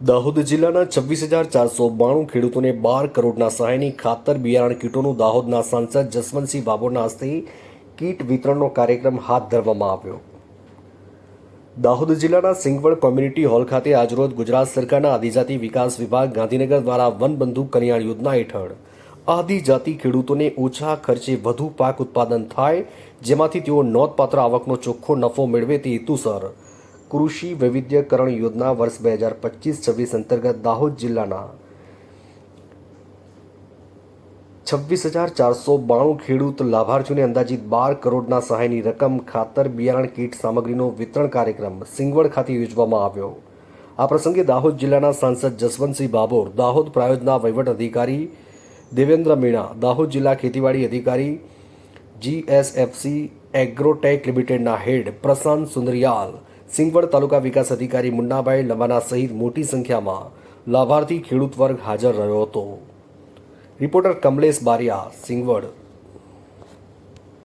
દાહોદ જિલ્લાના 26,492 ખેડૂતોને 12 કરોડના સહાયની ખાતર બિયારણ કીટોનું દાહોદના સાંસદ જસવંતસિંહ ભાભોરના હસ્તે કીટ વિતરણનો કાર્યક્રમ હાથ ધરવામાં આવ્યો. દાહોદ જિલ્લાના સિંગવડ કોમ્યુનિટી હોલ ખાતે આજરોજ ગુજરાત સરકારના આદિજાતિ વિકાસ વિભાગ ગાંધીનગર દ્વારા વનબંધુ કલ્યાણ યોજના હેઠળ આદિજાતિ ખેડૂતોને ઓછા ખર્ચે વધુ પાક ઉત્પાદન થાય, જેમાંથી તેઓ નોંધપાત્ર આવકનો ચોખ્ખો નફો મેળવે તે હેતુસર કૃષિ વૈવિધ્યકરણ યોજના વર્ષ 2025-26 અંતર્ગત દાહોદ જિલ્લાના 26,492 ખેડૂત લાભાર્થીઓને અંદાજિત 12 કરોડના સહાયની રકમ ખાતર બિયારણ કીટ સામગ્રીનો વિતરણ કાર્યક્રમ સિંગવડ ખાતે યોજવામાં આવ્યો. આ પ્રસંગે દાહોદ જિલ્લાના સાંસદ જસવંતસિંહ ભાભોર, દાહોદ પ્રાયોજના વહીવટ અધિકારી દેવેન્દ્ર મીણા, દાહોદ જિલ્લા ખેતીવાડી અધિકારી GSFC એગ્રોટેક લિમિટેડના હેડ પ્રશાંત સુંદરિયાલ, સિંગવડ તાલુકા વિકાસ અધિકારી મુન્નાભાઈ લંબાના સહિત મોટી સંખ્યામાં લાભાર્થી ખેડૂત વર્ગ હાજર રહ્યો હતો. રિપોર્ટર કમલેશ બારિયા, સિંગવડ.